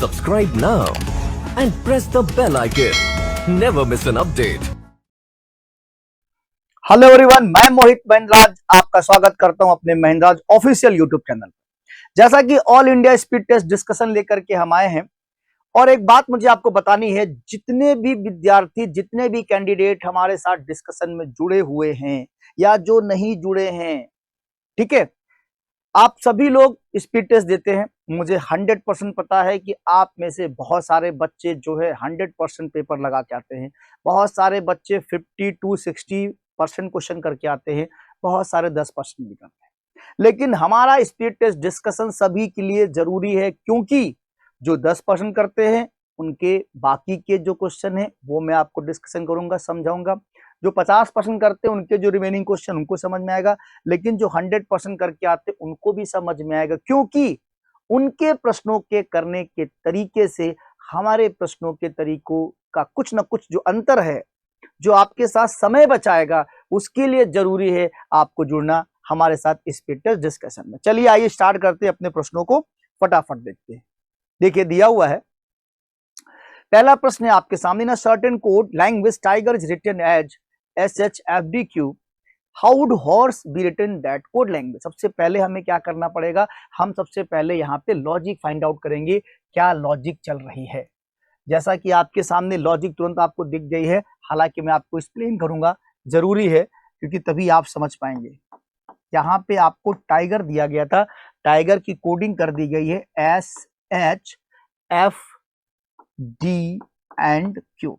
Subscribe now and press the bell icon. Never miss an update. Hello everyone, मैं मोहित महेंद्रराज आपका स्वागत करता हूं अपने महेंद्रराज ऑफिशियल यूट्यूब चैनल। जैसा कि all India speed test discussion लेकर के हम आए हैं, और एक बात मुझे आपको बतानी है, जितने भी विद्यार्थी, जितने भी कैंडिडेट हमारे साथ डिस्कशन में जुड़े हुए हैं या जो नहीं जुड़े हैं, ठीक है, आप सभी लोग स्पीड टेस्ट देते हैं। मुझे 100% पता है कि आप में से बहुत सारे बच्चे जो है 100% पेपर लगा के आते हैं, बहुत सारे बच्चे 50 to 60% क्वेश्चन करके आते हैं, बहुत सारे 10% भी करते हैं। लेकिन हमारा स्पीड टेस्ट डिस्कशन सभी के लिए जरूरी है, क्योंकि जो 10% करते हैं उनके बाकी के जो क्वेश्चन है वो मैं आपको डिस्कशन करूंगा, समझाऊंगा। जो 50% करते हैं उनके जो रिमेनिंग क्वेश्चन उनको समझ में आएगा, लेकिन जो 100% करके आते हैं उनको भी समझ में आएगा, क्योंकि उनके प्रश्नों के करने के तरीके से हमारे प्रश्नों के तरीकों का कुछ ना कुछ जो अंतर है, जो आपके साथ समय बचाएगा, उसके लिए जरूरी है आपको जुड़ना हमारे साथ स्पीड टेस्ट डिस्कशन में। चलिए आइए स्टार्ट करते हैं, अपने प्रश्नों को फटाफट देखते हैं। देखिए दिया हुआ है, पहला प्रश्न है आपके सामने ना, certain code language tiger is written as SHFDQ, how would horse be written that code language. सबसे पहले हमें क्या करना पड़ेगा, हम सबसे पहले यहाँ पे लॉजिक फाइंड आउट करेंगे, क्या लॉजिक चल रही है। जैसा कि आपके सामने लॉजिक तुरंत आपको दिख गई है, हालांकि मैं आपको एक्सप्लेन करूंगा, जरूरी है क्योंकि तभी आप समझ पाएंगे। यहाँ पे आपको टाइगर दिया गया था, टाइगर की कोडिंग कर दी गई है SHFD एंड Q,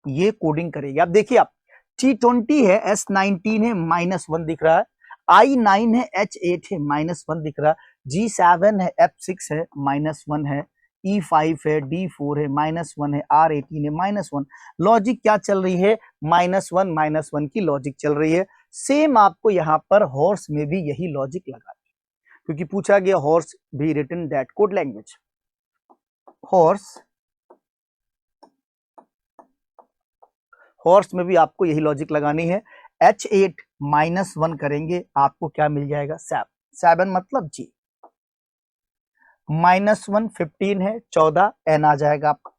ये कोडिंग करेगी। अब देखिए, आप T20 है, S19 है, -1 दिख रहा है, I9 है, H8 है, -1 दिख रहा है, G7 है, F6 है, -1 है, E5 है, D4 है, -1 है, R18 है, -1। लॉजिक क्या चल रही है, -1 की लॉजिक चल रही है। सेम आपको यहाँ पर हॉर्स में भी यही लॉजिक लगा, क्योंकि पूछा गया horse be written that code language. Horse में भी आपको यही लॉजिक लगानी है। H8 -1 करेंगे, आपको क्या मिल जाएगा, 7 मतलब G। -1 15 है, 14 N आ जाएगा आपका।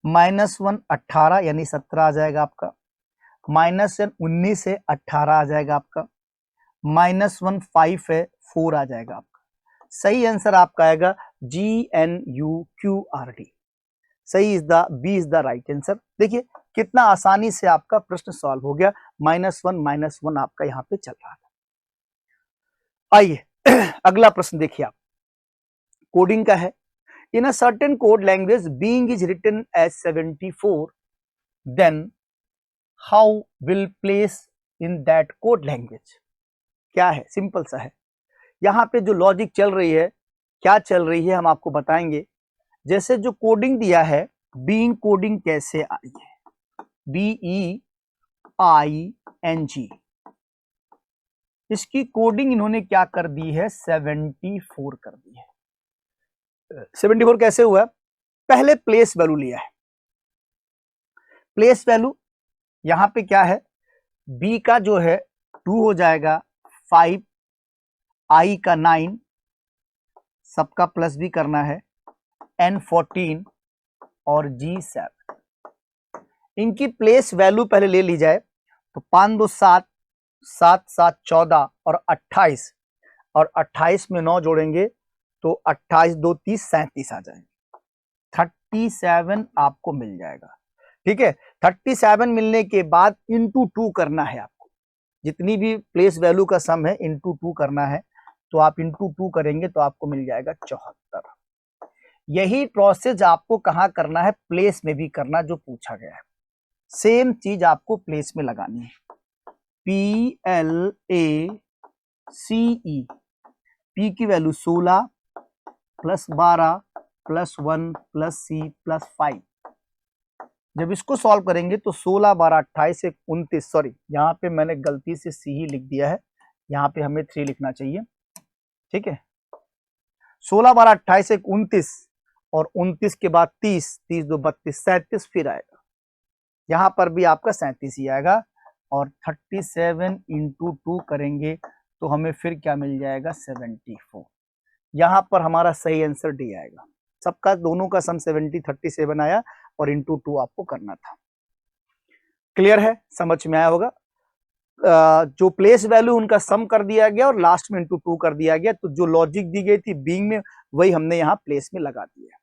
-1 18 यानी 17 आ जाएगा आपका। -N 19 है, 18 आ जाएगा आपका। -1 5 है, 4 आ जाएगा आपका। सही आंसर आपका आएगा GNUQRD। सही B is the right answer. देखिए कितना आसानी से आपका प्रश्न सॉल्व हो गया। -1 आपका यहाँ पे चल रहा था। आइए अगला प्रश्न देखिए, आप कोडिंग का है। In a certain code language being is written as 74, then how will place in that code language. क्या है, सिंपल सा है। यहाँ पे जो लॉजिक चल रही है, क्या चल रही है हम आपको बताएंगे। जैसे जो कोडिंग दिया है, बीइंग कोडिंग कैसे आई है, BEING, इसकी कोडिंग इन्होंने क्या कर दी है, 74 कर दी है। 74 कैसे हुआ है, पहले प्लेस वैल्यू लिया है। प्लेस वैल्यू यहां पे क्या है, B का जो है 2 हो जाएगा, 5, I का 9, सबका प्लस भी करना है, N 14 और G 7। इनकी प्लेस वैल्यू पहले ले ली जाए तो 5 2 7, 7 7 14 और 28, और 28 में 9 जोड़ेंगे तो 28 2 30 37 आ जाएंगे। 37 आपको मिल जाएगा, ठीक है। 37 मिलने के बाद इंटू 2 करना है आपको, जितनी भी प्लेस वैल्यू का सम है इंटू 2 करना है, तो आप इंटू 2 करेंगे तो आपको मिल जाएगा 74। यही प्रोसेस आपको कहाँ करना है, प्लेस में भी करना, जो पूछा गया है। सेम चीज आपको प्लेस में लगानी है। PLACE, P की वैल्यू 16 + 12 + 1 + C + 5। जब इसको सॉल्व करेंगे तो 16 12 28 1 29, सॉरी यहाँ पे मैंने गलती से C ही लिख दिया है, यहाँ पे हमें 3 लिखना चाहिए, ठीक है। 16 12 28 1 29, और 29 के बाद 30, 30 2 32, 37 फिर आएगा, यहाँ पर भी आपका 37 ही आएगा। और 37 इंटू 2 करेंगे तो हमें फिर क्या मिल जाएगा, 74। यहाँ पर हमारा सही आंसर डी आएगा। सबका दोनों का सम 37 आया और इंटू 2 आपको करना था। क्लियर है, समझ में आया होगा। जो प्लेस वैल्यू उनका सम कर दिया गया और लास्ट में इंटू 2 कर दिया गया, तो जो लॉजिक दी गई थी बीइंग में वही हमने यहाँ प्लेस में लगा दिया।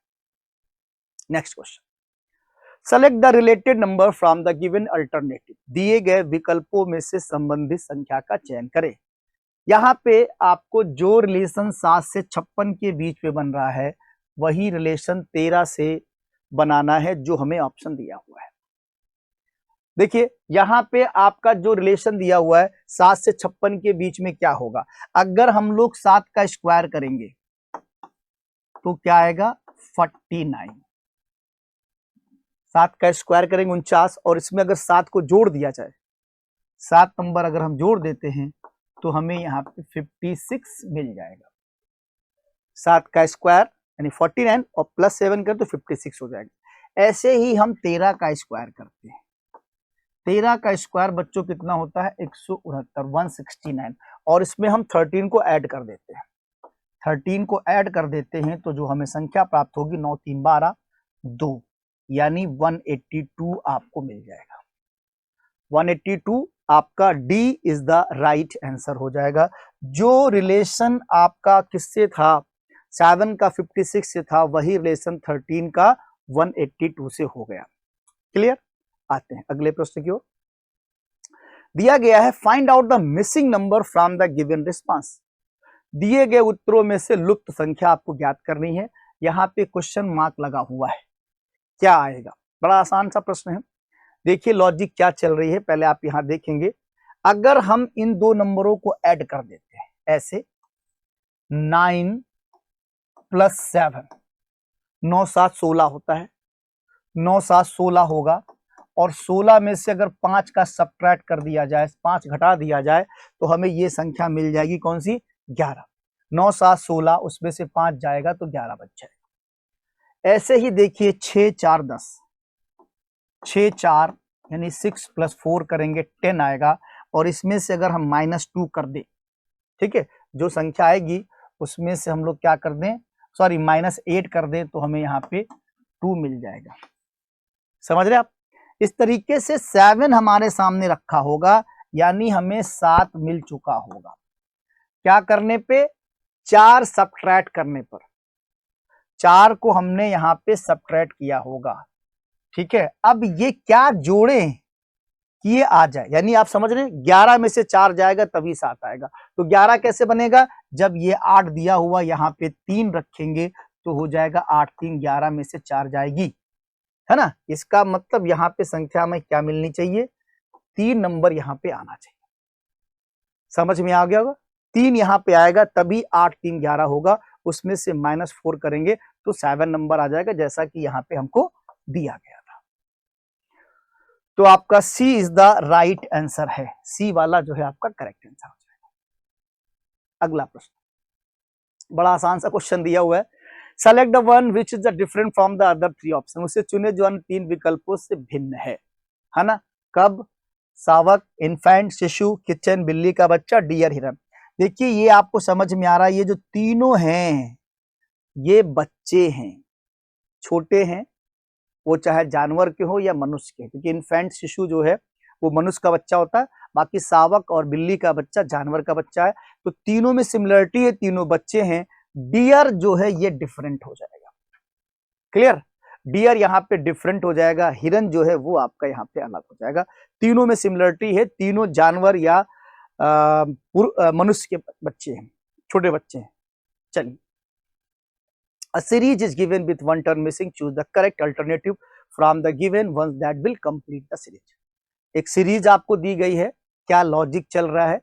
Next question, select the related number from the given alternative. दिए गए विकल्पों में से संबंधित संख्या का चयन करें। यहाँ पे आपको जो रिलेशन 7 से 56 के बीच में बन रहा है वही रिलेशन 13 से बनाना है जो हमें ऑप्शन दिया हुआ है। देखिए यहाँ पे आपका जो रिलेशन दिया हुआ है 7 से 56 के बीच में क्या होगा, अगर हम लोग 7 का स्क्वायर करेंगे तो क्या आएगा 49। 7 का स्क्वायर करेंगे 49, और इसमें अगर 7 को जोड़ दिया जाए, 7 नंबर अगर हम जोड़ देते हैं तो हमें यहाँ पे 56 मिल जाएगा। 7 का स्क्वायर यानी 49 और प्लस 7 कर तो 56 हो जाएगा। ऐसे ही हम 13 का स्क्वायर करते हैं। 13 का स्क्वायर बच्चों कितना होता है 169, और इसमें हम 13 को ऐड कर देते हैं। 13 को ऐड कर देते हैं तो जो हमें संख्या प्राप्त होगी 9 3 12 2, यानी 182 आपको मिल जाएगा। 182 आपका D is the right answer हो जाएगा। जो रिलेशन आपका किससे था, 7 का 56 से था, वही रिलेशन 13 का 182 से हो गया। क्लियर। आते हैं अगले प्रश्न की ओर। दिया गया है find out the missing number from the given response. दिए गए उत्तरों में से लुप्त संख्या आपको ज्ञात करनी है। यहाँ पे क्वेश्चन मार्क लगा हुआ है, क्या आएगा। बड़ा आसान सा प्रश्न है। देखिए लॉजिक क्या चल रही है, पहले आप यहां देखेंगे। अगर हम इन दो नंबरों को ऐड कर देते हैं ऐसे, 9 प्लस 7, 9 7 16 होता है, 9 7 16 होगा, और 16 में से अगर 5 का सब्ट्रैक्ट कर दिया जाए, 5 घटा दिया जाए, तो हमें ये संख्या मिल जाएगी कौन सी 11। 9 7 16, उसमें से 5 जाएगा तो 11 बच जाएगा। ऐसे ही देखिए 6 4 10, 6 4 यानी 6 प्लस 4 करेंगे 10 आएगा, और इसमें से अगर हम -2 कर दें, ठीक है, जो संख्या आएगी उसमें से हम लोग क्या कर दें, सॉरी -8 कर दें, तो हमें यहाँ पे 2 मिल जाएगा। समझ रहे आप। इस तरीके से 7 हमारे सामने रखा होगा, यानी हमें 7 मिल चुका होगा। क्या करने पे, 4 सब्ट्रैक्ट करने पर। 4 को हमने यहाँ पे सब्ट्रैक्ट किया होगा, ठीक है। अब ये क्या जोड़े कि ये आ जाए, यानी आप समझ रहे हैं 11 में से 4 जाएगा तभी 7 आएगा। तो 11 कैसे बनेगा, जब ये 8 दिया हुआ यहाँ पे 3 रखेंगे तो हो जाएगा 8 3, 11 में से 4 जाएगी, है ना। इसका मतलब यहाँ पे संख्या में क्या मिलनी चाहिए, 3 नंबर यहाँ पे आना चाहिए। समझ में आ गया होगा। 3 यहाँ पे आएगा तभी 8 3 11 होगा, उसमें से -4 करेंगे तो 7 नंबर आ जाएगा, जैसा कि यहाँ पे हमको दिया गया था। तो आपका सी इज द राइट आंसर है। सी वाला जो है आपका करेक्ट आंसर हो जाएगा। अगला प्रश्न बड़ा आसान सा क्वेश्चन दिया हुआ है। Select the one which is the different from the other 3 option. उसे चुने जो अन्य 3 विकल्पों से भिन्न है ना। कब, शावक, इन्फेंट शिशु, किचन बिल्ली का बच्चा, डियर हिरन। देखिए ये आपको समझ में आ रहा है, ये जो तीनों हैं ये बच्चे हैं, छोटे हैं, वो चाहे जानवर के हो या मनुष्य के, क्योंकि इन्फेंट शिशु जो है वो मनुष्य का बच्चा होता है, बाकी शावक और बिल्ली का बच्चा जानवर का बच्चा है। तो तीनों में सिमिलरिटी है, तीनों बच्चे हैं। डियर जो है ये डिफरेंट हो जाएगा। क्लियर। डियर यहाँ पे डिफरेंट हो जाएगा, हिरन जो है वो आपका यहाँ पे अलग हो जाएगा। तीनों में सिमिलरिटी है, तीनों जानवर या मनुष्य के बच्चे हैं, छोटे बच्चे हैं। चलिए, a series is given with one term missing, choose the correct alternative from the given ones that will complete the series। एक सीरीज आपको दी गई है, क्या लॉजिक चल रहा है।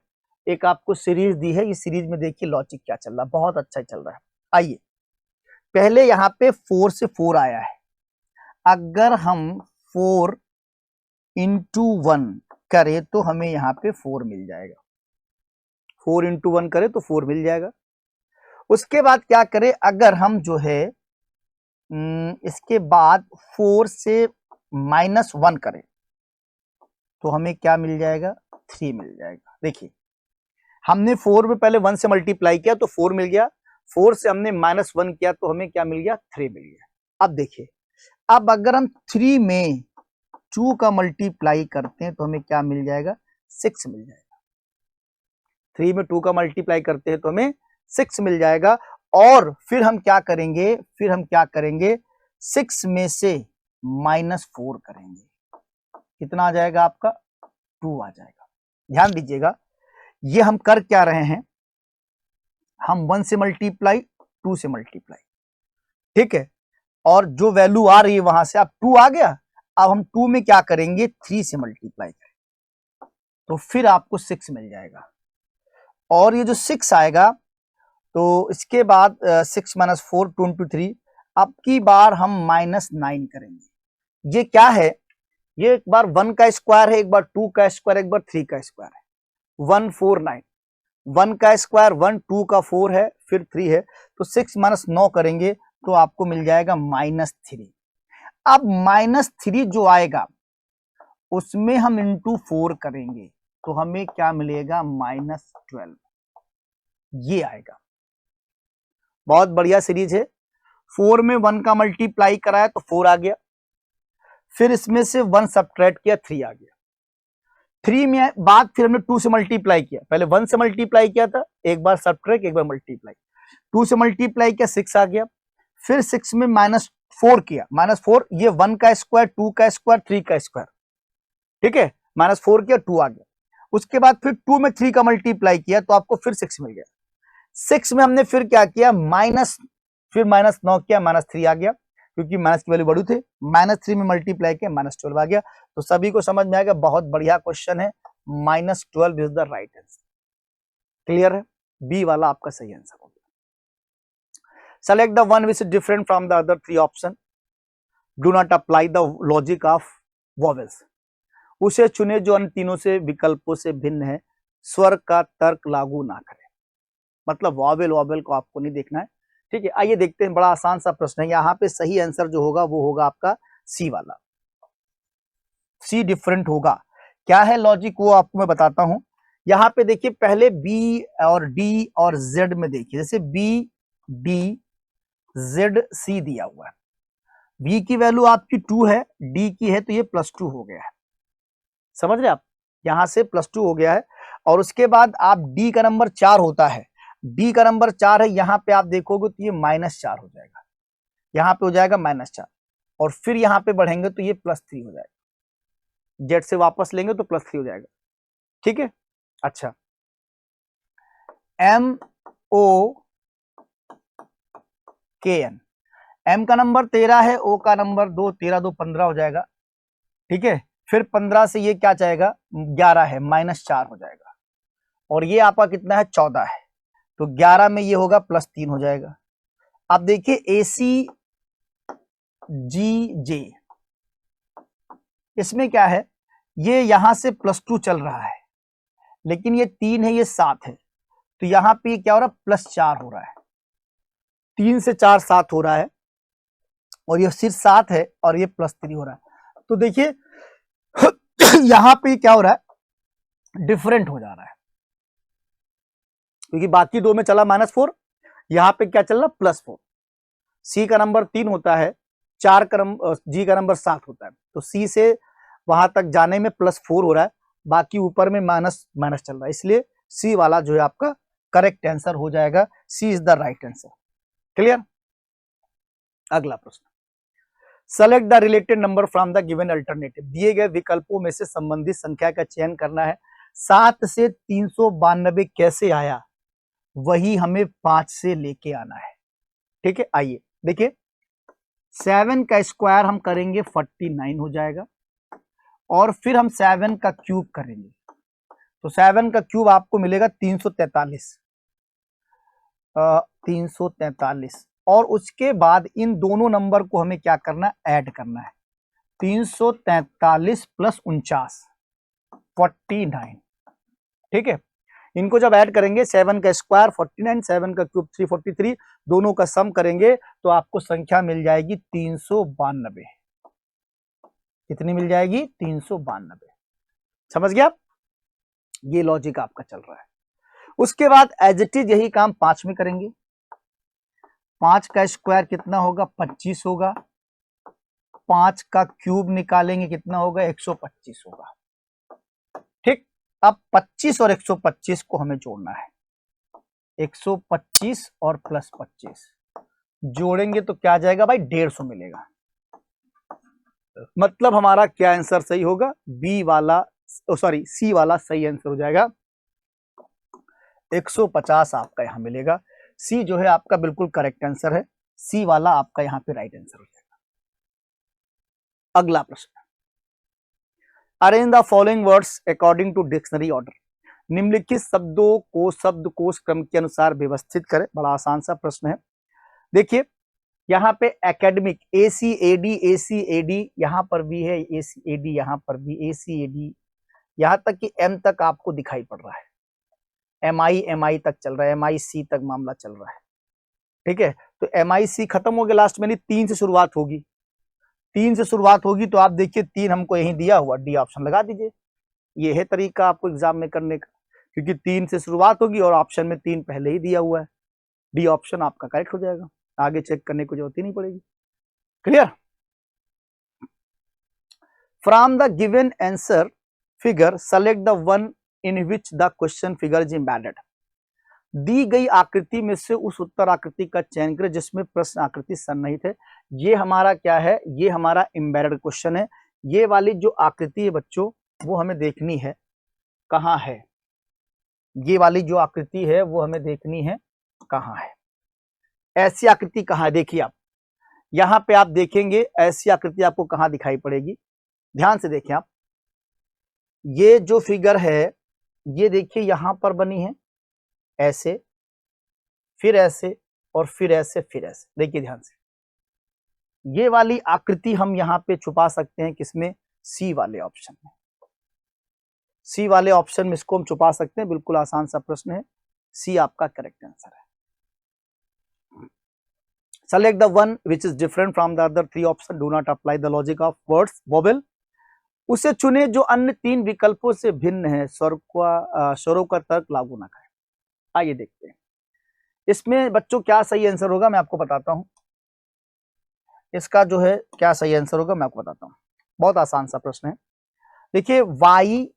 एक आपको सीरीज दी है, इस सीरीज में देखिए लॉजिक क्या चल रहा है, बहुत अच्छा चल रहा है। आइए, पहले यहाँ पे 4 से 4 आया है। अगर हम 4 into 1 करें तो हमें यहाँ पे 4 मिल जाएगा। 4 into 1 करें तो 4 मिल जाएगा। उसके बाद क्या करें, अगर हम जो है इसके बाद 4 से -1 करें तो हमें क्या मिल जाएगा, 3 मिल जाएगा। देखिए हमने 4 में पहले 1 से मल्टीप्लाई किया तो 4 मिल गया, 4 से हमने -1 किया तो हमें क्या मिल गया, 3 मिल गया। अब देखिए, अब अगर हम 3 में 2 का मल्टीप्लाई करते हैं तो हमें क्या मिल जाएगा, 6 मिल जाएगा। 3 में 2 का मल्टीप्लाई करते हैं तो हमें 6 मिल जाएगा। और फिर हम क्या करेंगे, 6 में से -4 करेंगे, कितना आ जाएगा आपका, 2 आ जाएगा। ध्यान दीजिएगा, ये हम कर क्या रहे हैं, हम 1 से मल्टीप्लाई, 2 से मल्टीप्लाई, ठीक है, और जो वैल्यू आ रही है वहां से अब 2 आ गया। अब हम 2 में क्या करेंगे, 3 से मल्टीप्लाई करें तो फिर आपको 6 मिल जाएगा। और ये जो 6 आएगा तो इसके बाद 6 - 4 23, अब की बार हम -9 करेंगे। ये क्या है, ये एक बार 1 का स्क्वायर है, एक बार 2 का स्क्वायर, एक बार 3 का स्क्वायर है। 149, 1 का स्क्वायर 1, 2 का 4 है, फिर 3 है, तो 6 - 9 करेंगे तो आपको मिल जाएगा -3। अब -3 जो आएगा उसमें हम इंटू 4 करेंगे तो हमें क्या मिलेगा, -12, ये आएगा। बहुत बढ़िया सीरीज है। 4 में 1 का मल्टीप्लाई कराया तो 4 आ गया, फिर इसमें से 1 सब्ट्रैक्ट किया, 3 आ गया। 3 में बाद फिर हमने 2 से मल्टीप्लाई किया, पहले 1 से मल्टीप्लाई किया था, एक बार सब्ट्रैक्ट एक बार मल्टीप्लाई, 2 से मल्टीप्लाई किया, 6 आ गया। फिर 6 में -4 किया, -4, ये 1 का स्क्वायर, 2 का स्क्वायर, 3 का स्क्वायर, ठीक है, -4 किया, 2 आ गया। उसके बाद फिर 2 में 3 का मल्टीप्लाई किया तो आपको फिर 6 मिल गया। 6 में हमने फिर क्या किया, फिर -9 किया, -3 आ गया, क्योंकि माइनस की वैल्यू बड़ी थी। -3 में मल्टीप्लाई किया, -12 आ गया। तो सभी को समझ में आएगा, बहुत बढ़िया क्वेश्चन है। -12 is the right answer. Clear है, बी वाला आपका सही आंसर होगा। Select the one which is different from the other 3 option, do not apply the logic of vowels. उसे चुने जो अन्य तीनों से विकल्पों से भिन्न है, स्वर का तर्क लागू ना करें। मतलब वॉवेल को आपको नहीं देखना है, ठीक है। आइए देखते हैं, बड़ा आसान सा प्रश्न है। यहाँ पे सही आंसर जो होगा वो होगा आपका सी वाला, सी डिफरेंट होगा। क्या है लॉजिक वो आपको मैं बताता हूं। यहाँ पे देखिए, पहले बी और डी और जेड में देखिए, जैसे बी डी जेड सी दिया हुआ है। बी की वैल्यू आपकी 2 है, डी की है तो ये +2 हो गया है, समझ रहे आप, यहां से +2 हो गया है। और उसके बाद आप डी का नंबर 4 होता है, डी का नंबर 4 है, यहां पे आप देखोगे तो ये -4 हो जाएगा, यहां पे हो जाएगा -4, और फिर यहां पे बढ़ेंगे तो ये +3 हो जाएगा, जेड से वापस लेंगे तो +3 हो जाएगा, ठीक है। अच्छा, MOKN, M का नंबर 13 है, O का नंबर 2, 13 2 15 हो जाएगा, ठीक है। फिर 15 से ये क्या जाएगा, 11 है, -4 हो जाएगा, और ये आपका कितना है, 14 है, तो 11 में ये होगा +3 हो जाएगा। अब देखिए ACGJ, इसमें क्या है, ये यहां से +2 चल रहा है, लेकिन ये 3 है, ये 7 है, तो यहां पे क्या हो रहा है, +4 हो रहा है, 3 से 4 7 हो रहा है, और ये सिर्फ 7 है, और ये +3 हो रहा है। तो देखिए यहां पे क्या हो रहा है, डिफरेंट हो जा रहा है, क्योंकि बाकी दो में चला -4, यहां पे क्या चल रहा, +4। सी का नंबर 3 होता है, 4 का नंबर, जी का नंबर 7 होता है, तो सी से वहां तक जाने में +4 हो रहा है, बाकी ऊपर में माइनस चल रहा है, इसलिए सी वाला जो है आपका करेक्ट आंसर हो जाएगा। C is the right answer. Clear. अगला प्रश्न, select the related number from the given alternative. दिए गए विकल्पों में से संबंधित संख्या का चयन करना है। 7 से 392 कैसे आया, वही हमें 5 से लेके आना है, ठीक है। आइए देखिए, 7 का स्क्वायर हम करेंगे 49 हो जाएगा, और फिर हम 7 का क्यूब करेंगे तो 7 का क्यूब आपको मिलेगा 343, 343, और उसके बाद इन दोनों नंबर को हमें क्या करना, ऐड करना है। 343 + 49, 49, ठीक है। इनको जब ऐड करेंगे, 7 का स्क्वायर 49, 7 का क्यूब 343, दोनों का सम करेंगे तो आपको संख्या मिल जाएगी 392। कितनी मिल जाएगी, 392। समझ गया, ये लॉजिक आपका चल रहा है। उसके बाद एज इट इज यही काम 5 में करेंगे। 5 का स्क्वायर कितना होगा? 25 होगा। 5 का क्यूब निकालेंगे कितना होगा? 125 होगा। ठीक, अब 25 और 125 को हमें जोड़ना है। 125 और प्लस 25 जोड़ेंगे तो क्या आ जाएगा भाई? 150 मिलेगा। मतलब हमारा क्या आंसर सही होगा? बी वाला, सॉरी सी वाला सही आंसर हो जाएगा। 150 आपका यहां मिलेगा। सी जो है आपका बिल्कुल करेक्ट आंसर है। सी वाला आपका यहां पे राइट आंसर हो जाएगा। अगला प्रश्न, arrange the following words according to dictionary order. निम्नलिखित शब्दों को शब्दकोश क्रम के अनुसार व्यवस्थित करें। बड़ा आसान सा प्रश्न है। देखिए यहाँ पे एकेडमिक ACAD यहाँ पर भी है, ACAD यहाँ पर भी, ACAD यहाँ तक कि M तक आपको दिखाई पड़ रहा है। MI तक चल रहा है, MIC तक मामला चल रहा है। ठीक है, तो MIC खत्म हो गया लास्ट में, नहीं 3 से शुरुआत होगी। 3 से शुरुआत होगी तो आप देखिए 3 हमको यहीं दिया हुआ, डी ऑप्शन लगा दीजिए। ये है तरीका आपको एग्जाम में करने का, क्योंकि 3 से शुरुआत होगी और ऑप्शन में 3 पहले ही दिया हुआ है। डी ऑप्शन आपका करेक्ट हो जाएगा, आगे चेक करने की जरूरत ही नहीं पड़ेगी। Clear? From the given answer figure select the one in which the question figure is embedded. दी गई आकृति में से उस उत्तर आकृति का चयन करें जिसमें प्रश्न आकृति सन्निहित है। ये हमारा क्या है? ये हमारा एम्बेडेड क्वेश्चन है। ये वाली जो आकृति है बच्चों, वो हमें देखनी है कहाँ है। ये वाली जो आकृति है वो हमें देखनी है कहाँ है। ऐसी आकृति कहाँ है? देखिए आप यहाँ पे आप देखेंगे ऐसी आकृति आपको कहाँ दिखाई पड़ेगी। ध्यान से देखें आप, ये जो फिगर है ये देखिए यहाँ पर बनी है ऐसे, फिर ऐसे और फिर ऐसे, फिर ऐसे। देखिए ध्यान से, ये वाली आकृति हम यहाँ पे छुपा सकते हैं किसमें? सी वाले ऑप्शन में। सी वाले ऑप्शन में इसको हम छुपा सकते हैं। बिल्कुल आसान सा प्रश्न है, सी आपका करेक्ट आंसर है। Select the one which is different from the other 3 options. Do not apply the logic of words vowel. उसे चुने जो अन्य 3 विकल्पों से भिन्न है, स्वरों का तर्क लागू ना करें। आइए देखते हैं इसमें बच्चों क्या सही आंसर होगा, मैं आपको बताता हूं। इसका जो है क्या सही आंसर होगा मैं आपको बताता हूं। बहुत आसान सा प्रश्न है। देखिए YUQM,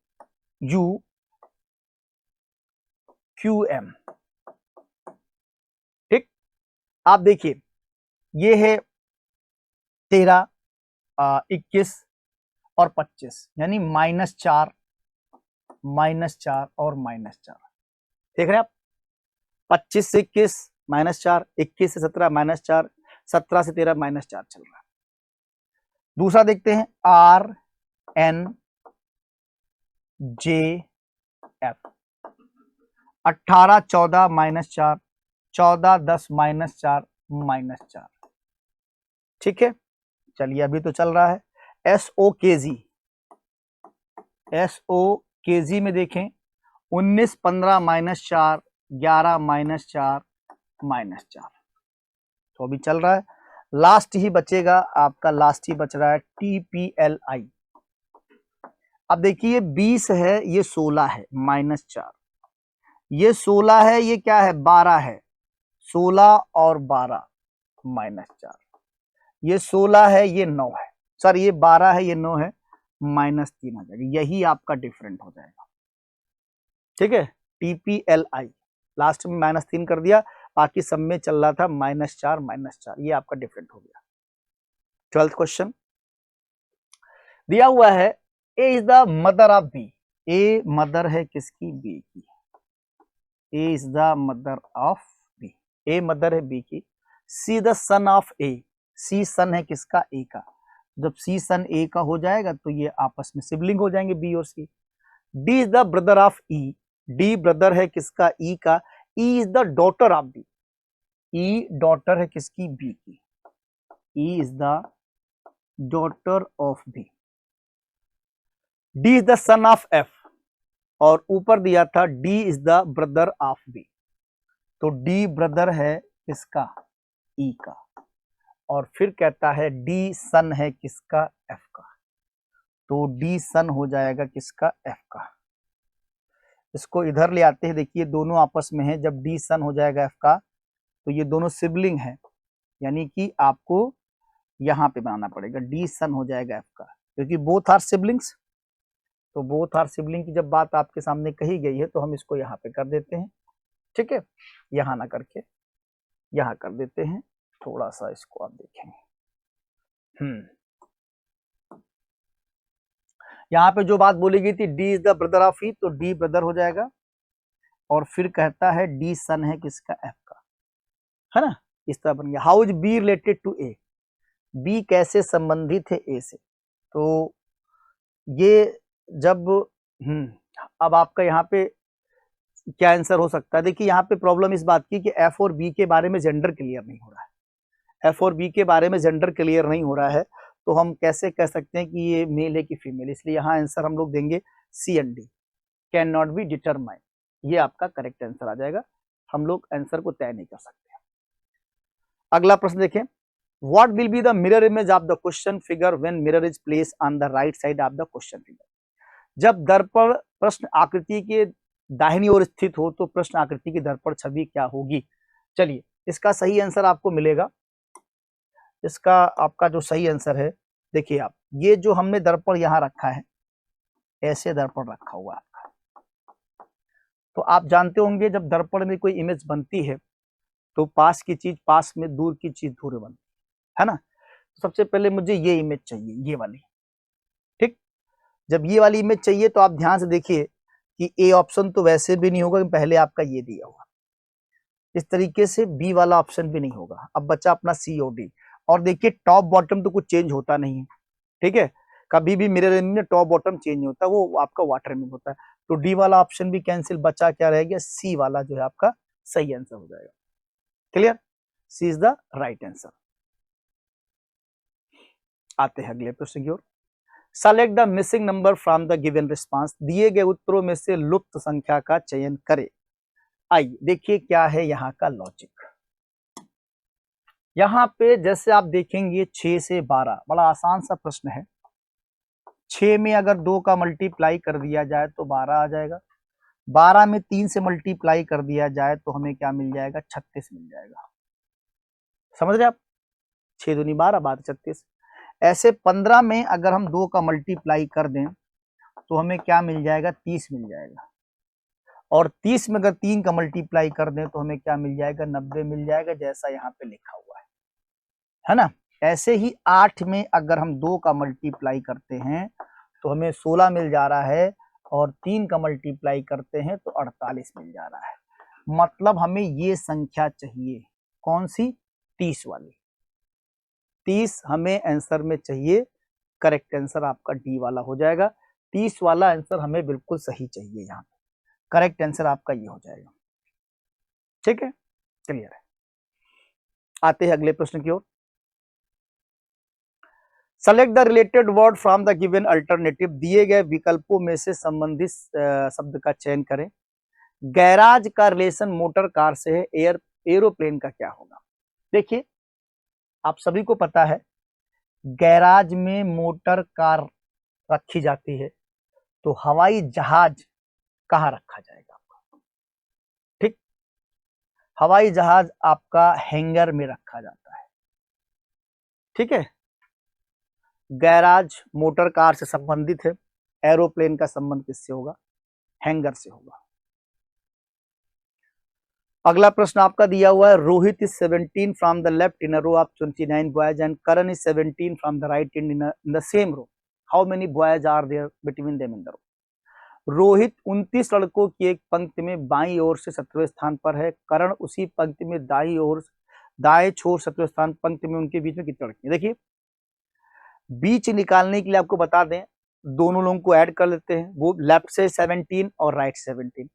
ठीक। आप देखिए ये है 13, 21 और 25, यानी -4, -4 और -4। देख रहे हैं आप, 25 से 21 -4, 21 से 17 -4, 17 से 13 -4 चल रहा है। दूसरा देखते हैं RNJF, 18, 14 -4, 14, 10 -4, -4। ठीक है, चलिए अभी तो चल रहा है। SOKG में देखें 19, 15 -4, 11 -4, -4। तो अभी चल रहा है। लास्ट ही बचेगा आपका, लास्ट ही बच रहा है TPLI। अब देखिए 20 है, ये 16 है, -4। ये 16 है, ये क्या है? 12 है, 16 और 12 -4। ये 16 है, ये 9 है, सर ये 12 है, ये 9 है, -3 आ जाएगा। यही आपका डिफरेंट हो जाएगा। ठीक है, TPLI लास्ट में -3 कर दिया, बाकी सब में चल रहा था -4, -4। ये आपका डिफरेंट हो गया। 12th क्वेश्चन दिया हुआ है, A is the mother of B। A mother है किसकी? B की। A is the mother of B। A mother है B की। C the son of A। C सन है किसका? A का। जब C सन A का हो जाएगा तो ये आपस में सिबलिंग हो जाएंगे B और C। D is the brother of E। D brother है किसका? E का। E is the daughter of B। E daughter है किसकी? B की। E is the daughter of B। D is the son of F, और ऊपर दिया था D is the brother of B। तो D ब्रदर है किसका? E का। और फिर कहता है D सन है किसका? F का। तो D सन हो जाएगा किसका? F का। इसको इधर ले आते हैं, देखिए दोनों आपस में है। जब D सन हो जाएगा F का तो ये दोनों सिबलिंग है, यानी कि आपको यहां पे बनाना पड़ेगा, डी सन हो जाएगा एफ का, क्योंकि बोथ आर सिबलिंग्स। तो बोथ आर सिबलिंग की जब बात आपके सामने कही गई है तो हम इसको यहाँ पे कर देते हैं, ठीक है, यहां ना करके यहां कर देते हैं। थोड़ा सा इसको आप देखेंगे, यहाँ पे जो बात बोली गई थी D is the brother of E, तो डी ब्रदर हो जाएगा। और फिर कहता है डी सन है किसका, एफ का, है ना। इस तरह बन गया। How is B related to A, B कैसे संबंधित है ए से। तो ये जब अब आपका यहाँ पे क्या आंसर हो सकता है। देखिए यहाँ पे प्रॉब्लम इस बात की कि एफ और बी के बारे में जेंडर क्लियर नहीं हो रहा है, एफ और बी के बारे में जेंडर क्लियर नहीं हो रहा है, तो हम कैसे कह सकते हैं कि ये मेल है कि फीमेल। इसलिए यहाँ आंसर हम लोग देंगे C and D, can not be determine, ये आपका करेक्ट आंसर आ जाएगा। हम लोग आंसर को तय नहीं कर सकते। अगला प्रश्न देखें, what will be the mirror image of the question figure when mirror is place on the right side of the question figure. जब दर्पण प्रश्न आकृति के दाहिनी ओर स्थित हो तो प्रश्न आकृति की दर्पण छवि क्या होगी। चलिए इसका सही आंसर आपको मिलेगा। इसका आपका जो सही आंसर है, देखिए आप, ये जो हमने दर्पण यहां रखा है, ऐसे दर्पण रखा हुआ आपका, तो आप जानते होंगे जब दर्पण में कोई इमेज बनती है तो पास की चीज पास में, दूर की चीज दूर बनती है ना। तो सबसे पहले मुझे ये इमेज चाहिए, ये वाली, ठीक। जब ये वाली इमेज चाहिए तो आप ध्यान से देखिए कि ए ऑप्शन तो वैसे भी नहीं होगा, पहले आपका ये दिया हुआ, इस तरीके से बी वाला ऑप्शन भी नहीं होगा। अब बच्चा अपना सी और डी, और देखिए टॉप बॉटम तो कुछ चेंज होता नहीं है, ठीक है, कभी भी मिरर इमेज में टॉप बॉटम चेंज नहीं होता, वो आपका वाटर इमेज होता है। तो डी वाला ऑप्शन भी कैंसिल, बचा क्या रह गया, सी वाला जो है आपका सही आंसर हो जाएगा। Clear, C is the right answer. आते हैं अगले प्रश्न की ओर। Select the missing number from the given response, दिए गए उत्तरों में से लुप्त संख्या का चयन करें। आइए देखिए क्या है यहाँ का लॉजिक। यहाँ पे जैसे आप देखेंगे 6 से 12, बड़ा आसान सा प्रश्न है। 6 में अगर 2 का मल्टीप्लाई कर दिया जाए तो 12 आ जाएगा, 12 में 3 से मल्टीप्लाई कर दिया जाए तो हमें क्या मिल जाएगा, 36 मिल जाएगा। समझ रहे आप, 6 दूनी 12, 12 36। ऐसे 15 में अगर हम 2 का मल्टीप्लाई कर दें तो हमें क्या मिल जाएगा, 30 मिल जाएगा। और 30 में अगर 3 का मल्टीप्लाई कर दें तो हमें क्या मिल जाएगा, 90 मिल जाएगा, जैसा यहाँ पे लिखा हुआ है ना। ऐसे ही 8 में अगर हम 2 का मल्टीप्लाई करते हैं तो हमें 16 मिल जा रहा है, और 3 का मल्टीप्लाई करते हैं तो 48 मिल जा रहा है। मतलब हमें ये संख्या चाहिए, कौन सी, 30 वाली, 30 हमें आंसर में चाहिए। करेक्ट आंसर आपका डी वाला हो जाएगा। 30 वाला आंसर हमें बिल्कुल सही चाहिए, यहाँ पे करेक्ट आंसर आपका ये हो जाएगा। ठीक है, क्लियर है। आते हैं अगले प्रश्न की ओर। Select the related word from the given alternative, दिए गए विकल्पों में से संबंधित शब्द का चयन करें। गैराज का रिलेशन मोटर कार से है, एरोप्लेन का क्या होगा। देखिए आप सभी को पता है गैराज में मोटर कार रखी जाती है, तो हवाई जहाज कहाँ रखा जाएगा आपका, ठीक। हवाई जहाज आपका हैंगर में रखा जाता है, ठीक है। गैराज मोटर कार से संबंधित है, एरोप्लेन का संबंध किससे होगा, हैंगर से होगा। अगला प्रश्न आपका दिया हुआ है, Rohit is 17 from the left in a row of 29 boys and Karan is 17 from the right in the same row, how many boys are there between them in the row. Rohit 29 लड़कों की एक पंक्ति में बाईं ओर से 17वें स्थान पर है, करण उसी पंक्ति में दाएं छोर 17वें स्थान, पंक्ति में उनके बीच में कितने लड़के। देखिए बीच निकालने के लिए आपको बता दें, दोनों लोगों को ऐड कर लेते हैं, वो लेफ्ट से 17 और राइट 17।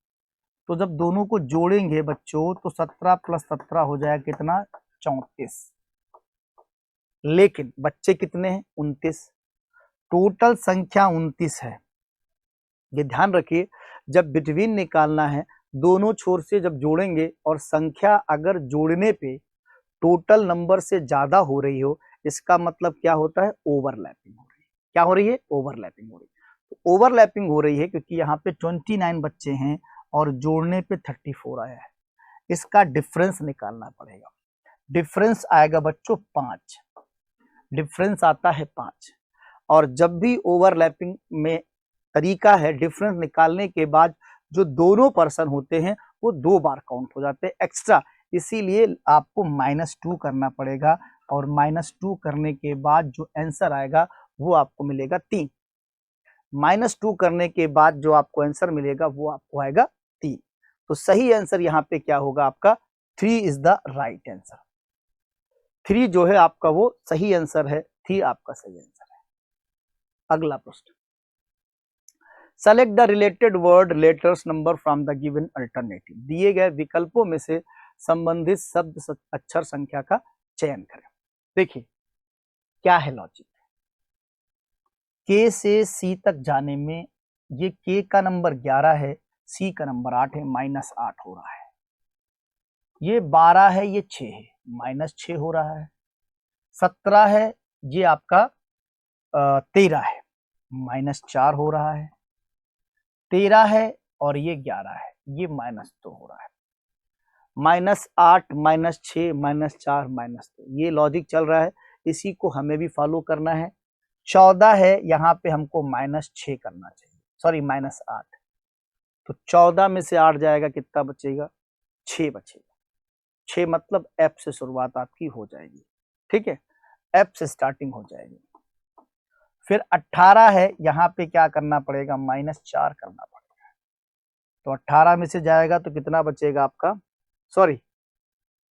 तो जब दोनों को जोड़ेंगे बच्चों तो 17 + 17 हो जाएगा कितना, 34। लेकिन बच्चे कितने हैं, 29, टोटल संख्या 29 है। ये ध्यान रखिए, जब बिटवीन निकालना है दोनों छोर से जब जोड़ेंगे और संख्या अगर जोड़ने पे टोटल नंबर से ज्यादा हो रही हो, इसका मतलब क्या होता है, ओवरलैपिंग हो रही है। क्या हो रही है, ओवरलैपिंग हो रही है। तो ओवरलैपिंग हो रही है क्योंकि यहाँ पे 29 बच्चे हैं और जोड़ने पे 34 आया है, इसका डिफरेंस निकालना पड़ेगा। डिफरेंस आएगा बच्चों 5, डिफरेंस आता है 5। और जब भी ओवरलैपिंग में तरीका है डिफरेंस निकालने के बाद जो दोनों पर्सन होते हैं वो 2 बार काउंट हो जाते हैं एक्स्ट्रा, इसीलिए आपको -2 करना पड़ेगा। और -2 करने के बाद जो आंसर आएगा वो आपको मिलेगा 3। -2 करने के बाद जो आपको आंसर मिलेगा वो आपको आएगा 3। तो सही आंसर यहाँ पे क्या होगा आपका 3 इज द राइट आंसर। 3 जो है आपका वो सही आंसर है, 3 आपका सही आंसर है। अगला प्रश्न, select the related word letters number from the given alternative. दिए गए विकल्पों में से संबंधित शब्द अक्षर संख्या का चयन करें। देखिए क्या है लॉजिक, के से सी तक जाने में ये के का नंबर 11 है, सी का नंबर 8 है, -8 हो रहा है। ये 12 है, ये 6 है, -6 हो रहा है। 17 है, ये आपका 13 है, -4 हो रहा है। 13 है और ये 11 है, ये -2 हो रहा है। -8, -6, -4, -2 ये लॉजिक चल रहा है, इसी को हमें भी फॉलो करना है। 14 है, यहाँ पे हमको -6 करना चाहिए, सॉरी -8। तो 14 में से 8 जाएगा, कितना बचेगा? 6 बचेगा। 6 मतलब एफ से शुरुआत आपकी हो जाएगी, ठीक है, एफ से स्टार्टिंग हो जाएगी। फिर 18 है, यहाँ पे क्या करना पड़ेगा? -4 करना पड़ेगा। तो 18 में से जाएगा तो कितना बचेगा आपका? सॉरी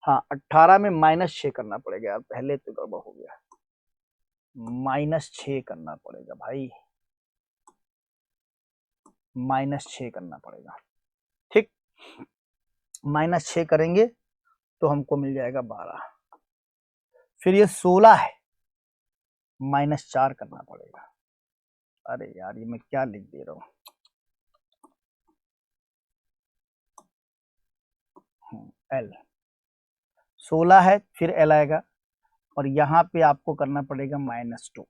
हाँ, 18 में -6 करना पड़ेगा यार, पहले तो गड़बड़ हो गया। -6 करना पड़ेगा भाई, -6 करना पड़ेगा, ठीक। -6 करेंगे तो हमको मिल जाएगा 12। फिर ये 16 है, -4 करना पड़ेगा। अरे यार ये मैं क्या लिख दे रहा हूं। एल 16 है, फिर एल आएगा और यहाँ पे आपको करना पड़ेगा -2।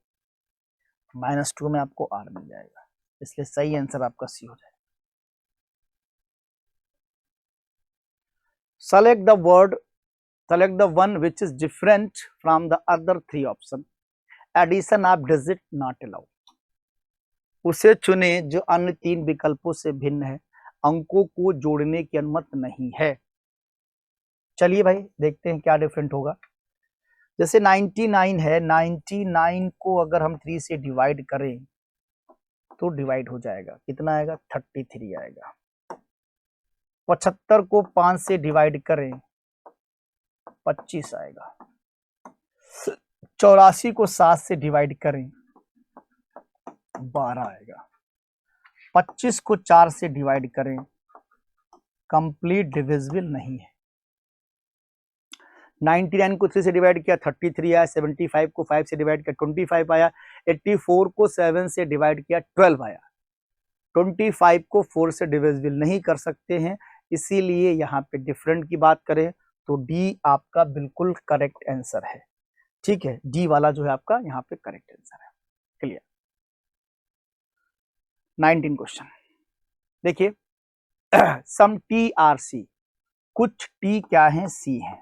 -2 में आपको आर मिल जाएगा, इसलिए सही आंसर आपका सी हो जाएगा। Select the one which is different from the other 3 option. Addition of digit not allowed. उसे चुने जो अन्य 3 विकल्पों से भिन्न है, अंकों को जोड़ने की अनुमति नहीं है। चलिए भाई देखते हैं क्या डिफरेंट होगा। जैसे 99 है, 99 को अगर हम 3 से डिवाइड करें तो डिवाइड हो जाएगा, कितना आएगा? 33 आएगा। 75 को 5 से डिवाइड करें 25 आएगा। 84 को 7 से डिवाइड करें 12 आएगा। 25 को 4 से डिवाइड करें, कंप्लीट डिविजिबल नहीं है। 99 को 3 से डिवाइड किया 33 आया, 75 को 5 से डिवाइड किया 25 आया, 84 को 7 से डिवाइड किया 12 आया। 25 को 4 से डिविजिबल नहीं कर सकते हैं, इसीलिए यहाँ पे डिफरेंट की बात करें तो डी आपका बिल्कुल करेक्ट आंसर है, ठीक है। डी वाला जो है आपका यहाँ पे करेक्ट आंसर है। क्लियर। 19 क्वेश्चन देखिए, सम टी आर सी, कुछ टी क्या है? सी है।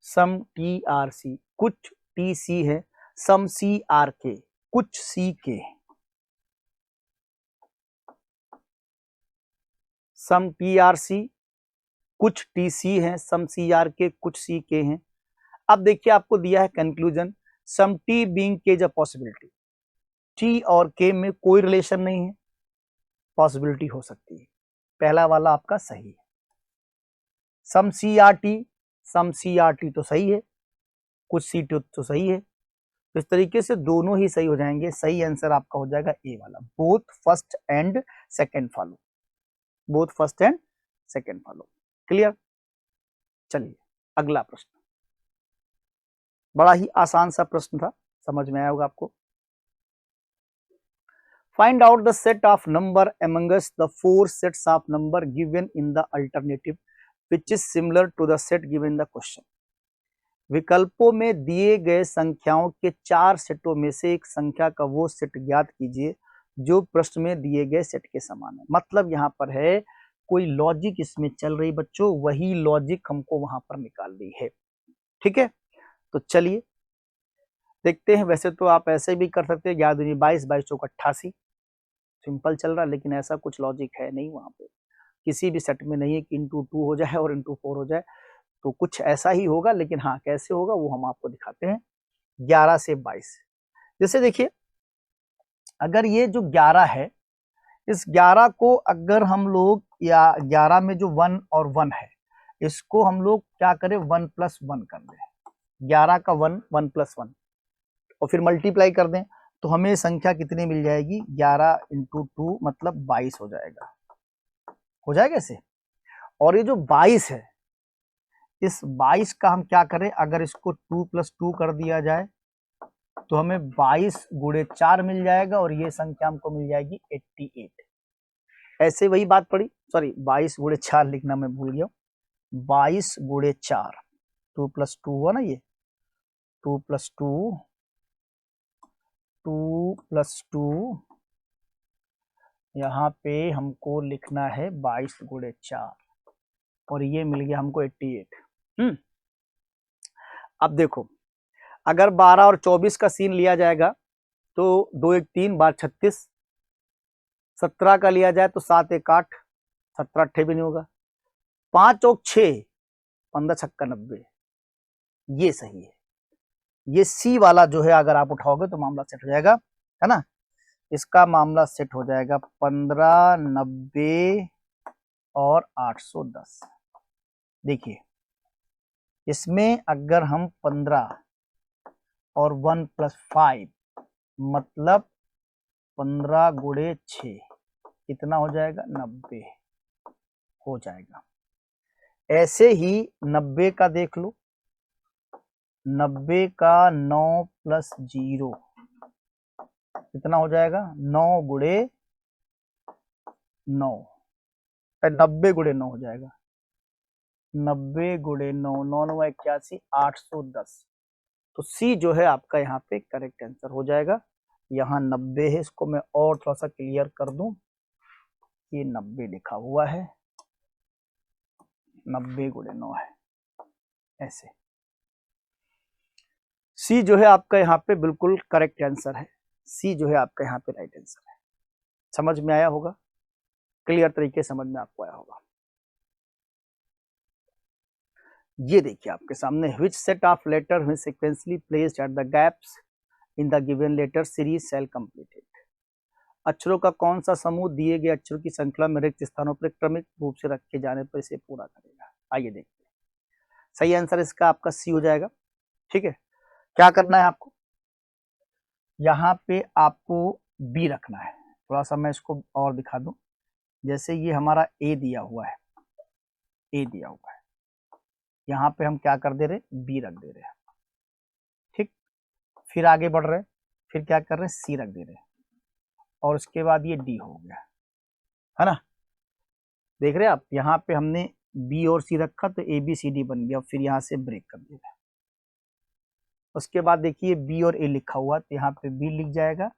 सम टी आर सी, कुछ टी सी है। सम सी आर के, कुछ सी के। सम टी आर सी, कुछ टी सी है, सम सी आर के, कुछ सी के हैं। अब देखिए आपको दिया है कंक्लूजन, सम टी बीइंग के इज अ पॉसिबिलिटी। टी और के में कोई रिलेशन नहीं है, पॉसिबिलिटी हो सकती है। पहला वाला आपका सही है। सम सी आर टी, सम सी आर टी तो सही है, कुछ सी टी तो सही है। तो इस तरीके से दोनों ही सही हो जाएंगे। सही आंसर आपका हो जाएगा ए वाला, both first and second follow, both first and second follow. Clear. चलिए अगला प्रश्न, बड़ा ही आसान सा प्रश्न था, समझ में आया होगा आपको। Find out the set of number amongst the 4 sets of number given in the alternative which is similar to the set given in the question. विकल्पों में दिए गए संख्याओं के 4 सेटों में से एक संख्या का वो सेट ज्ञात कीजिए जो प्रश्न में दिए गए सेट के समान है। मतलब यहाँ पर है कोई लॉजिक इसमें चल रही बच्चों, वही लॉजिक हमको वहां पर निकालनी है। ठीक है, तो चलिए देखते हैं। वैसे तो आप ऐसे भी कर सकते हैं, 11 दूनी 22, 22 चौक 88, सिंपल चल रहा, लेकिन ऐसा कुछ लॉजिक है नहीं वहां पे, किसी भी सेट में नहीं है कि इंटू 2 हो जाए और इंटू 4 हो जाए। तो कुछ ऐसा ही होगा, लेकिन हाँ कैसे होगा वो हम आपको दिखाते हैं। 11 से 22, जैसे देखिए अगर ये जो 11 है, इस 11 को अगर हम लोग, या 11 में जो 1 और 1 है, इसको हम लोग क्या करें, 1 + 1 कर दें। 11 का 1, 1 + 1, और फिर मल्टीप्लाई कर दें, तो हमें संख्या कितनी मिल जाएगी, 11 × 2 मतलब 22 हो जाएगा। हो जाएगा ऐसे। और ये जो 22 है, इस 22 का हम क्या करें, अगर इसको 2 + 2 कर दिया जाए तो हमें 22 × 4 मिल जाएगा, और ये संख्या हमको मिल जाएगी 88। ऐसे वही बात पड़ी, सॉरी 22 × 4 लिखना मैं भूल गया, 22 × 4, 2 + 2 हुआ ना ये, 2 + 2, 2 + 2, यहाँ पे हमको लिखना है 22 × 4, और ये मिल गया हमको 88। अब देखो अगर 12 और 24 का सीन लिया जाएगा तो 2 1 3 बार 36, 17 का लिया जाए तो 7 1 8, 17 8 भी नहीं होगा, 5 चौक 6, 15 छक्का 90, ये सही है। ये सी वाला जो है अगर आप उठाओगे तो मामला सेट हो जाएगा, है ना। इसका मामला सेट हो जाएगा 15 90 और 810। देखिए इसमें अगर हम 15 और 1 + 5 मतलब 15 × 6 कितना हो जाएगा, 90 हो जाएगा। ऐसे ही 90 का देख लो, 90 का 9 + 0 कितना हो जाएगा, 9 × 9, 90 × 9 हो जाएगा, 90 × 9, 9 9 81, 810। तो सी जो है आपका यहाँ पे करेक्ट आंसर हो जाएगा। यहाँ 90 है, इसको मैं और थोड़ा सा क्लियर कर दूं, ये 90 लिखा हुआ है, 90 × 9 है ऐसे। सी जो है आपका यहाँ पे बिल्कुल करेक्ट आंसर है, सी जो है आपका यहाँ पे राइट आंसर है। समझ में आया होगा, क्लियर तरीके समझ में आपको आया होगा। ये देखिए आपके सामने, which set of letter when sequentially placed at the gaps in the given letter series shall complete it। अक्षरों का कौन सा समूह दिए गए अक्षरों की श्रृंखला में रिक्त स्थानों पर क्रमिक रूप से रखे जाने पर इसे पूरा करेगा। आइए देखते हैं, सही आंसर इसका आपका सी हो जाएगा। ठीक है, क्या करना है आपको, यहाँ पे आपको बी रखना है। थोड़ा सा मैं इसको और दिखा दूं, जैसे ये हमारा ए दिया हुआ है, ए दिया हुआ है, यहाँ पे हम क्या कर दे रहे, बी रख दे रहे हैं। ठीक, फिर आगे बढ़ रहे, फिर क्या कर रहे हैं, सी रख दे रहे हैं, और उसके बाद ये डी हो गया, है ना। देख रहे हैं आप, यहाँ पे हमने बी और सी रखा तो ए बी सी डी बन गया, फिर यहाँ से ब्रेक कर दिया। उसके बाद देखिए बी और ए लिखा हुआ, तो यहाँ पे बी लिख जाएगा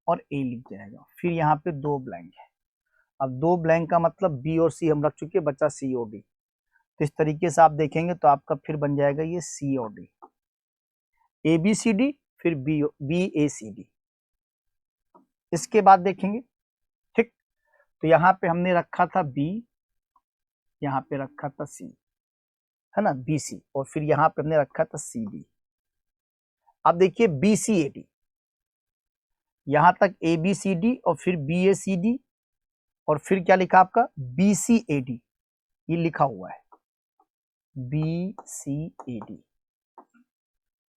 और ए लिख जाएगा, फिर यहाँ पे 2 ब्लैंक है। अब 2 ब्लैंक का मतलब बी और सी हम रख चुके, बचा सी और डी। तो इस तरीके से आप देखेंगे तो आपका फिर बन जाएगा ये सी और D, A B C D, फिर B B A C D. इसके बाद देखेंगे, ठीक, तो यहाँ पे हमने रखा था बी, यहाँ पे रखा था सी, है ना, बी सी, और फिर यहाँ पे हमने रखा था सी डी। अब देखिए बी सी ए डी, यहां तक ए बी सी डी और फिर बी ए सी डी, और फिर क्या लिखा आपका बी सी ए डी, ये लिखा हुआ है बी सी ए डी।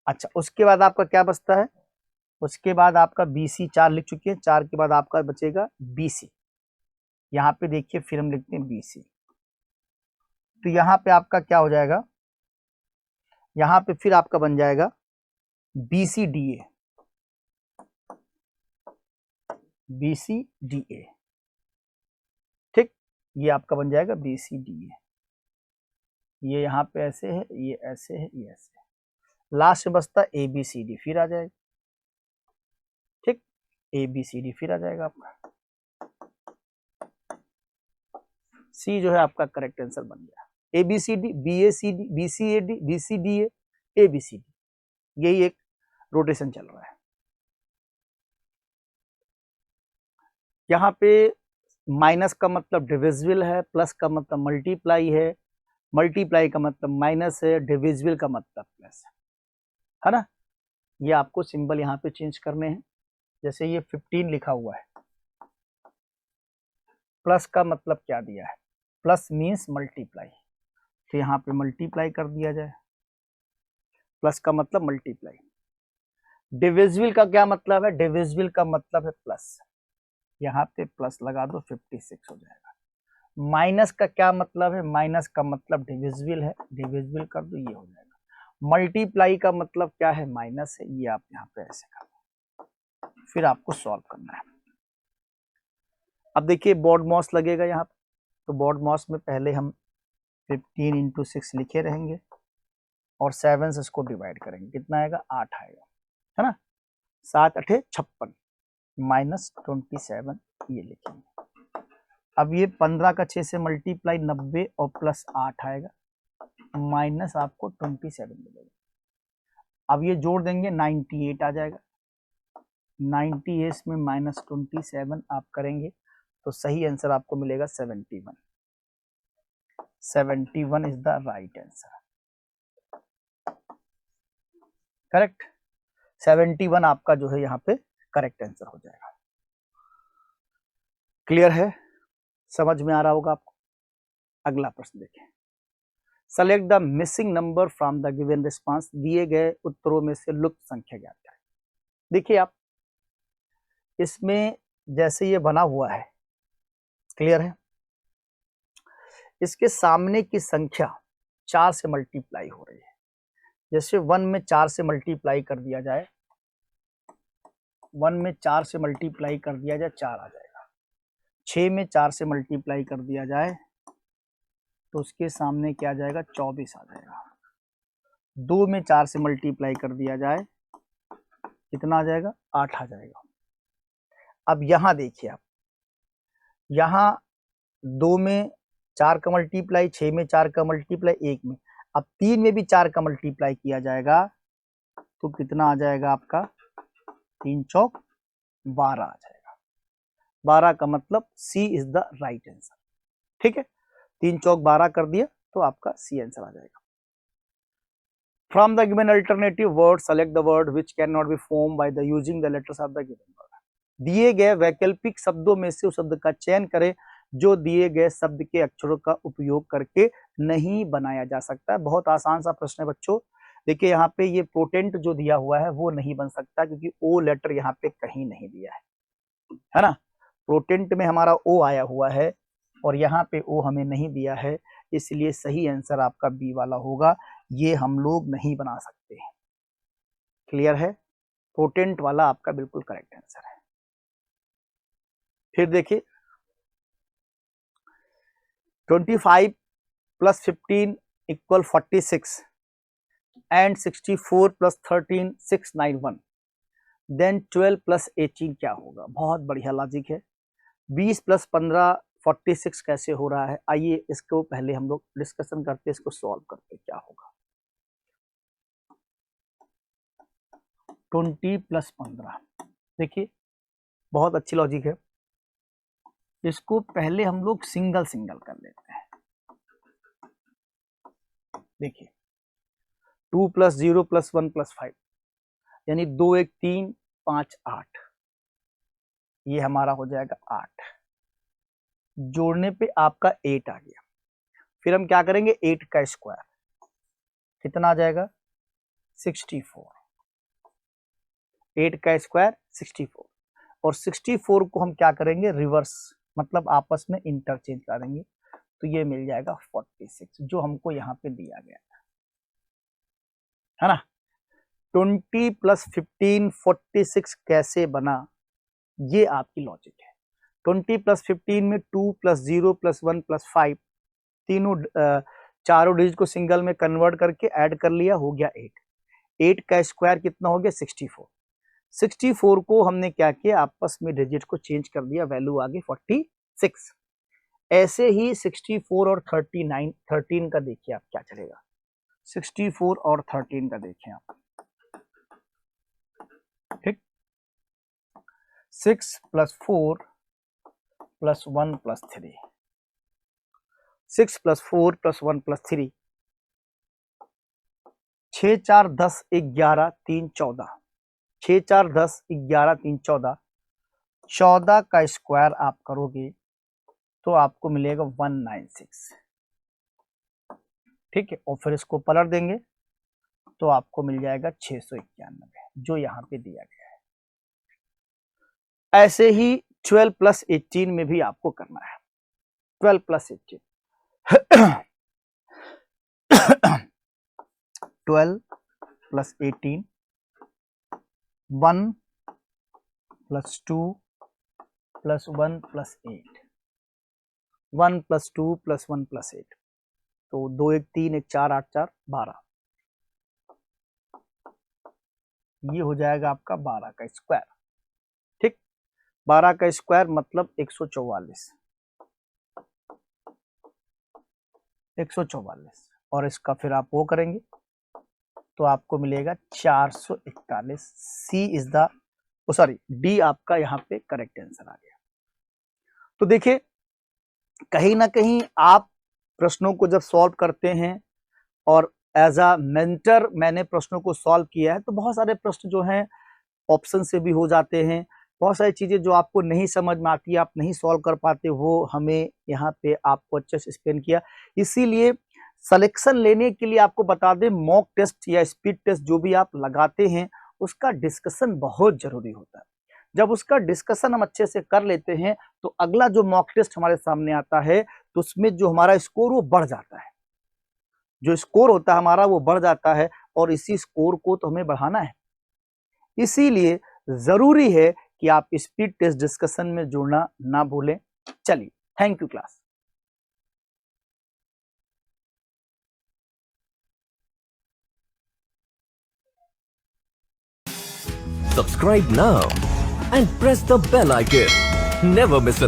अच्छा, उसके बाद आपका क्या बचता है, उसके बाद आपका बी सी 4 लिख चुके हैं, 4 के बाद आपका बचेगा बी सी। यहाँ पे देखिए फिर हम लिखते हैं बी सी, तो यहाँ पे आपका क्या हो जाएगा, यहाँ पे फिर आपका बन जाएगा B C D A, B C D A. ठीक, ये आपका बन जाएगा बी सी डी ए। ये यहाँ पे ऐसे है, ये ऐसे है, ये ऐसे है। लास्ट में बचता ए बी सी डी, फिर आ जाएगा। ठीक, ए बी सी डी फिर आ जाएगा आपका। सी जो है आपका करेक्ट आंसर बन गया। A B C D, B A C D, B C A D, B C D A B C D, यही एक रोटेशन चल रहा है। यहाँ पे माइनस का मतलब डिविजिबल है, प्लस का मतलब मल्टीप्लाई है, मल्टीप्लाई का मतलब माइनस है, डिविजिबल का मतलब प्लस है ना। ये आपको सिंबल यहाँ पे चेंज करने हैं। जैसे ये 15 लिखा हुआ है, प्लस का मतलब क्या दिया है, प्लस मीन्स मल्टीप्लाई, तो यहाँ पे मल्टीप्लाई कर दिया जाए, प्लस का मतलब मल्टीप्लाई। डिविजिबल का क्या मतलब है, डिविजिबल का मतलब है प्लस, यहाँ पे प्लस लगा दो 56 हो जाएगा। माइनस का क्या मतलब है, माइनस का मतलब डिविजिबल है, डिविजिबल कर दो ये हो जाएगा। मल्टीप्लाई का मतलब क्या है, माइनस है, ये आप यहाँ पे ऐसे कर दो, फिर आपको सॉल्व करना है। अब देखिए बोर्ड मॉस लगेगा यहाँ पे, तो बोर्ड मॉस में पहले हम 15 इंटू 6 लिखे रहेंगे और 7 से इसको डिवाइड करेंगे, कितना आएगा 8 आएगा, है ना। 7 8 56 माइनस 27 ये लिखेंगे। अब ये 15 का 6 से मल्टीप्लाई 90 और प्लस 8 आएगा, माइनस आपको 27 मिलेगा। अब ये जोड़ देंगे 98 आ जाएगा, 98 में माइनस 27 आप करेंगे तो सही आंसर आपको मिलेगा 71। 71 is the right answer, correct. 71 आपका जो है यहाँ पे करेक्ट आंसर हो जाएगा। क्लियर है, समझ में आ रहा होगा आपको। अगला प्रश्न देखें, select the missing number from the given response, दिए गए उत्तरों में से लुप्त संख्या ज्ञात करें। देखिए आप इसमें जैसे ये बना हुआ है, क्लियर है, इसके सामने की संख्या 4 से मल्टीप्लाई हो रही है। जैसे 1 में 4 से मल्टीप्लाई कर दिया जाए, 1 में 4 से मल्टीप्लाई कर दिया जाए 4 आ जाएगा। 6 में 4 से मल्टीप्लाई कर दिया जाए तो उसके सामने क्या आ जाएगा, 24 आ जाएगा। 2 में 4 से मल्टीप्लाई कर दिया जाए कितना आ जाएगा, 8 आ जाएगा। अब यहाँ देखिए आप, यहाँ 2 में 4 का मल्टीप्लाई, 6 में 4 का मल्टीप्लाई, 1 में, अब 3 में भी 4 का मल्टीप्लाई किया जाएगा तो कितना आ जाएगा आपका, 3 चौक 12 आ जाएगा। 12 का मतलब सी इज द राइट आंसर, ठीक है। 3 चौक 12 कर दिया तो आपका सी आंसर आ जाएगा। From the given alternative word select the word which can not B form by the using the letters of the given word. दिए गए वैकल्पिक शब्दों में से उस शब्द का चयन करें जो दिए गए शब्द के अक्षरों का उपयोग करके नहीं बनाया जा सकता है। बहुत आसान सा प्रश्न है बच्चों। देखिए यहाँ पे ये पोटेंट जो दिया हुआ है वो नहीं बन सकता क्योंकि ओ लेटर यहाँ पे कहीं नहीं दिया है ना। पोटेंट में हमारा ओ आया हुआ है और यहाँ पे ओ हमें नहीं दिया है, इसलिए सही आंसर आपका बी वाला होगा। ये हम लोग नहीं बना सकते हैं, क्लियर है। पोटेंट वाला आपका बिल्कुल करेक्ट आंसर है। फिर देखिए 25 plus 15 equal 46 and 64 plus 13 691, then 12 plus 18 क्या होगा। बहुत बढ़िया लॉजिक है। 20 प्लस 15 46 कैसे हो रहा है, आइए इसको पहले हम लोग डिस्कशन करते, इसको सॉल्व करते क्या होगा। 20 प्लस 15, देखिए बहुत अच्छी लॉजिक है। इसको पहले हम लोग सिंगल सिंगल कर लेते हैं। देखिए 2 प्लस 0 प्लस 1 प्लस 5 यानी 2 1 3 5 8, ये हमारा हो जाएगा 8। जोड़ने पे आपका 8 आ गया। फिर हम क्या करेंगे, 8 का स्क्वायर कितना आ जाएगा 64। 8 का स्क्वायर 64 और 64 को हम क्या करेंगे रिवर्स, मतलब आपस में इंटरचेंज करेंगे तो ये मिल जाएगा 46 जो हमको यहाँ पे दिया गया था, है ना। 20 प्लस 15 46 कैसे बना, ये आपकी लॉजिक है। 20 प्लस 15 में 2 प्लस 0 प्लस 1 प्लस 5 तीनों चारों डिजिट को सिंगल में कन्वर्ट करके ऐड कर लिया, हो गया 8। 8 का स्क्वायर कितना हो गया 64। 64 को हमने क्या किया, आपस में डिजिट को चेंज कर दिया, वैल्यू आ गई 46। ऐसे ही 64 और 39 13 का देखिए आप क्या चलेगा। 64 और 13 का देखें आप, ठीक। 6 + 4 + 1 + 3, 6 + 4 + 1 + 3, 6 4 10 11 3 14, 6 4 10 11 3 14, 14 का स्क्वायर आप करोगे तो आपको मिलेगा 196, ठीक है। और फिर इसको पलट देंगे तो आपको मिल जाएगा 691, जो यहाँ पे दिया गया है। ऐसे ही 12 + 18 में भी आपको करना है। 12 + 18 12 + 18, 1 + 2 + 1 + 8, 1 + 2 + 1 + 8, तो 2 1 3 1 4 8 4 12, ये हो जाएगा आपका 12 का स्क्वायर, ठीक। 12 का स्क्वायर मतलब 144, 144, और इसका फिर आप वो करेंगे तो आपको मिलेगा 441। सी इज द सॉरी डी आपका यहाँ पे करेक्ट आंसर आ गया। तो देखिए कहीं ना कहीं आप प्रश्नों को जब सॉल्व करते हैं और एज अ मेंटर मैंने प्रश्नों को सॉल्व किया है, तो बहुत सारे प्रश्न जो हैं ऑप्शन से भी हो जाते हैं। बहुत सारी चीजें जो आपको नहीं समझ में आती, आप नहीं सॉल्व कर पाते, वो हमें यहाँ पे आपको अच्छे से एक्सप्लेन किया। इसीलिए सिलेक्शन लेने के लिए आपको बता दें, मॉक टेस्ट या स्पीड टेस्ट जो भी आप लगाते हैं उसका डिस्कशन बहुत जरूरी होता है। जब उसका डिस्कशन हम अच्छे से कर लेते हैं तो अगला जो मॉक टेस्ट हमारे सामने आता है तो उसमें जो हमारा स्कोर वो बढ़ जाता है, जो स्कोर होता है हमारा वो बढ़ जाता है, और इसी स्कोर को तो हमें बढ़ाना है। इसीलिए जरूरी है कि आप स्पीड टेस्ट डिस्कशन में जुड़ना ना भूलें। चलिए, thank you class. Subscribe now and press the bell icon. Never miss an